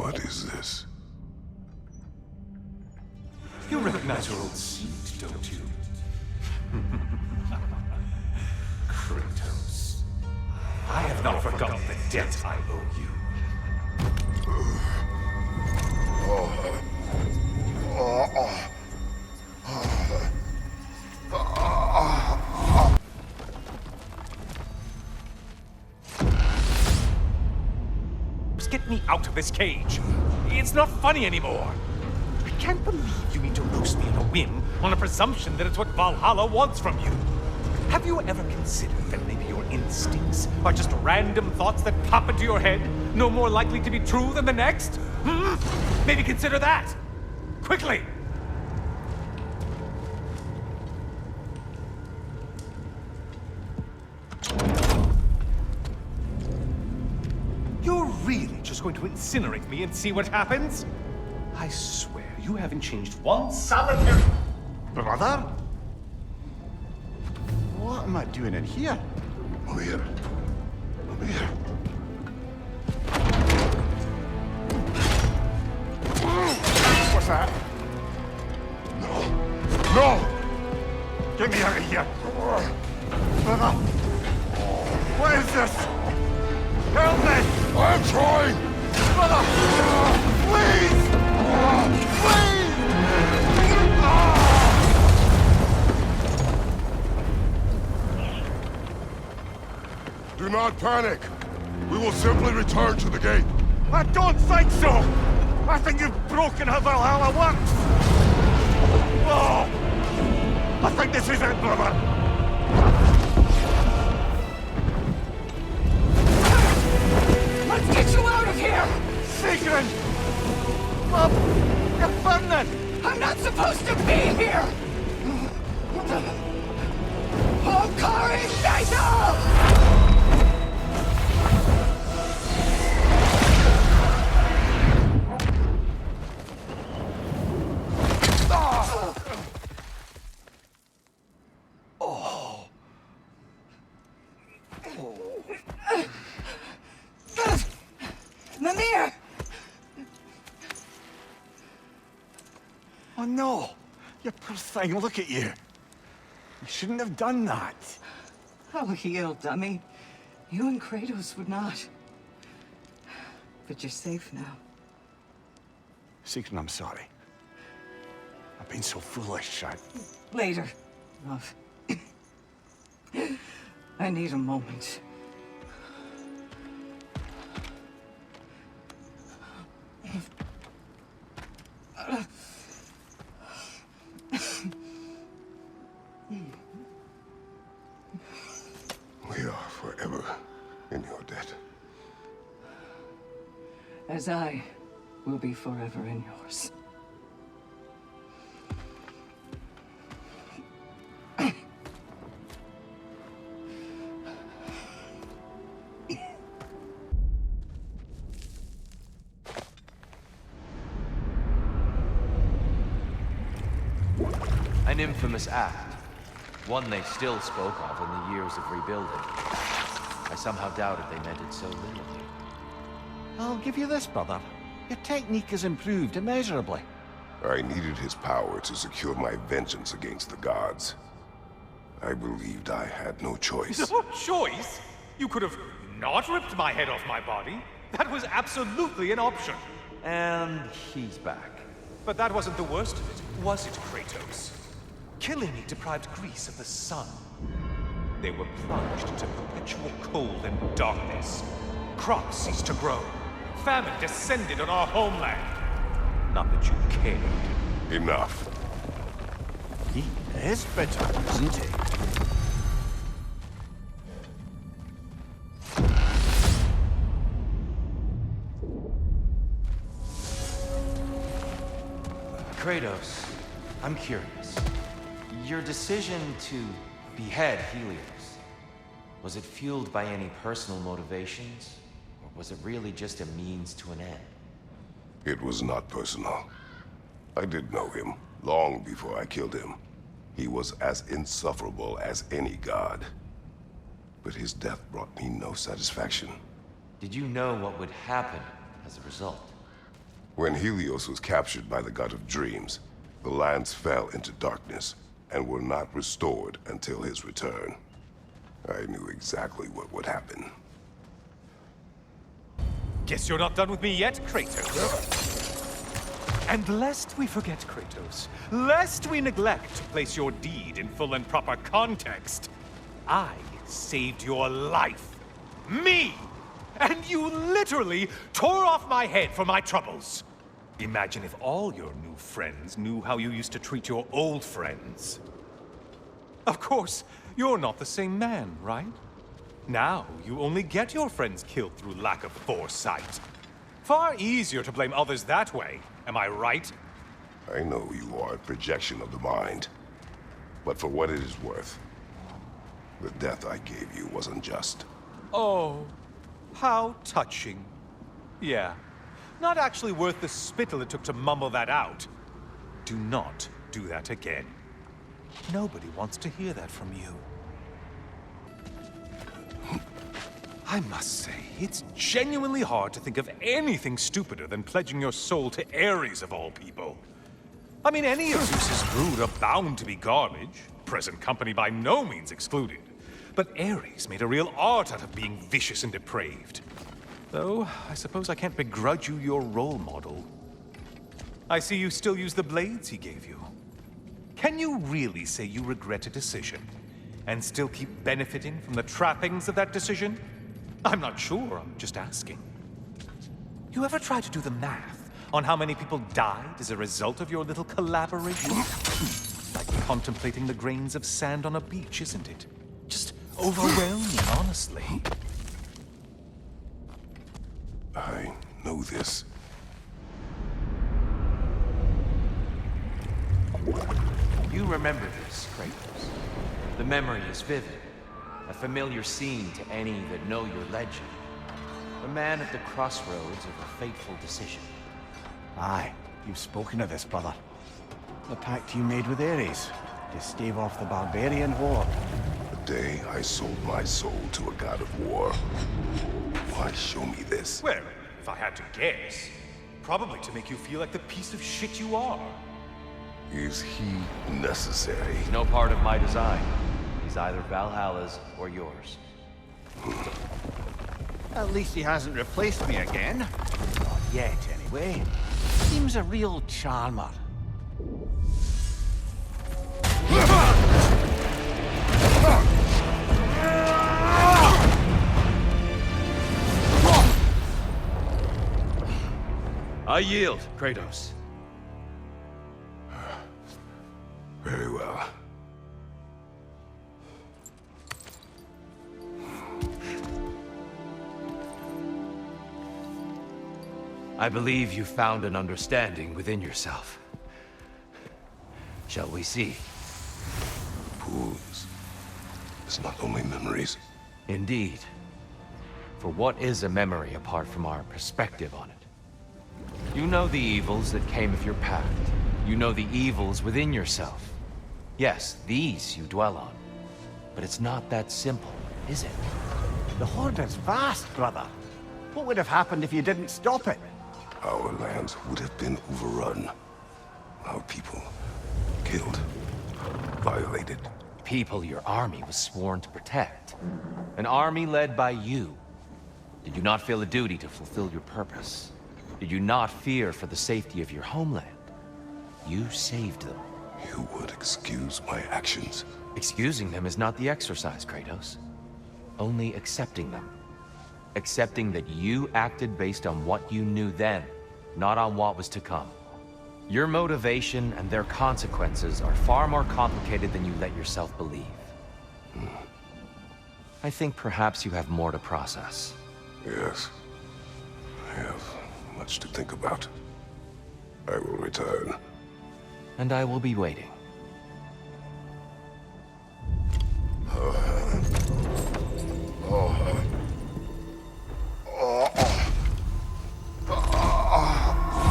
What is this? You recognize your old seat, don't you? Kratos. I have not forgotten the debt I owe you. Just get me out of this cage. It's not funny anymore. I can't believe you mean to roast me on a whim, on a presumption that it's what Valhalla wants from you. Have you ever considered that maybe your instincts are just random thoughts that pop into your head, no more likely to be true than the next? Hmm? Maybe consider that! Quickly! You're really just going to incinerate me and see what happens? I swear, you haven't changed one solitary... Brother? What am I doing in here? Over here. Over here. What's that? No! No! Get me out of here! Brother! What is this? Help me! I'm trying! Brother! Please! Please! Do not panic! We will simply return to the gate. I don't think so! I think you've broken how Valhalla works! Oh! I think this is it, brother! Let's get you out of here! Sigrun! Bob! You're burning! I'm not supposed to be here! Hokari Naito! Mimir! Oh no! You poor thing, look at you! You shouldn't have done that! I'll heal, dummy. You and Kratos would not. But you're safe now. Sigrun, I'm sorry. I've been so foolish, Later, love. I need a moment. We are forever in your debt. As I will be forever in yours. An infamous act. One they still spoke of in the years of rebuilding. I somehow doubted they meant it so literally. I'll give you this, brother. Your technique has improved immeasurably. I needed his power to secure my vengeance against the gods. I believed I had no choice. No choice? You could have not ripped my head off my body. That was absolutely an option. And he's back. But that wasn't the worst of it, was it, Kratos? Killing me deprived Greece of the sun. They were plunged into perpetual cold and darkness. Crops ceased to grow. Famine descended on our homeland. Not that you cared. Enough. He is bitter, isn't he? Kratos, I'm curious. Your decision to behead Helios, was it fueled by any personal motivations? Or was it really just a means to an end? It was not personal. I did know him, long before I killed him. He was as insufferable as any god. But his death brought me no satisfaction. Did you know what would happen as a result? When Helios was captured by the god of dreams, the lands fell into darkness and were not restored until his return. I knew exactly what would happen. Guess you're not done with me yet, Kratos. And lest we forget, Kratos, lest we neglect to place your deed in full and proper context, I saved your life. Me! And you literally tore off my head for my troubles. Imagine if all your new friends knew how you used to treat your old friends. Of course, you're not the same man, right? Now, you only get your friends killed through lack of foresight. Far easier to blame others that way, am I right? I know you are a projection of the mind, but for what it is worth, the death I gave you was unjust. Oh, how touching. Yeah, not actually worth the spittle it took to mumble that out. Do not do that again. Nobody wants to hear that from you. I must say, it's genuinely hard to think of anything stupider than pledging your soul to Ares of all people. I mean, any of Zeus's brood are bound to be garbage, present company by no means excluded. But Ares made a real art out of being vicious and depraved. Though, I suppose I can't begrudge you your role model. I see you still use the blades he gave you. Can you really say you regret a decision, and still keep benefiting from the trappings of that decision? I'm not sure, I'm just asking. You ever try to do the math on how many people died as a result of your little collaboration? Like contemplating the grains of sand on a beach, isn't it? Just overwhelming, honestly. I know this. You remember this, Kratos. The memory is vivid. A familiar scene to any that know your legend. A man at the crossroads of a fateful decision. Aye, you've spoken of this, brother. The pact you made with Ares to stave off the barbarian war. The day I sold my soul to a god of war. Why show me this? Well, if I had to guess, probably to make you feel like the piece of shit you are. Is he necessary? He's no part of my design. He's either Valhalla's or yours. At least he hasn't replaced me again. Not yet, anyway. Seems a real charmer. I yield, Kratos. Very well. I believe you found an understanding within yourself. Shall we see? Pools. It's not only memories. Indeed. For what is a memory apart from our perspective on it? You know the evils that came of your pact. You know the evils within yourself. Yes, these you dwell on. But it's not that simple, is it? The Horde is vast, brother. What would have happened if you didn't stop it? Our lands would have been overrun. Our people killed, violated. People your army was sworn to protect. An army led by you. Did you not feel a duty to fulfill your purpose? Did you not fear for the safety of your homeland? You saved them. You would excuse my actions. Excusing them is not the exercise, Kratos. Only accepting them. Accepting that you acted based on what you knew then, not on what was to come. Your motivation and their consequences are far more complicated than you let yourself believe. I think perhaps you have more to process. Yes. I have much to think about. I will return. And I will be waiting.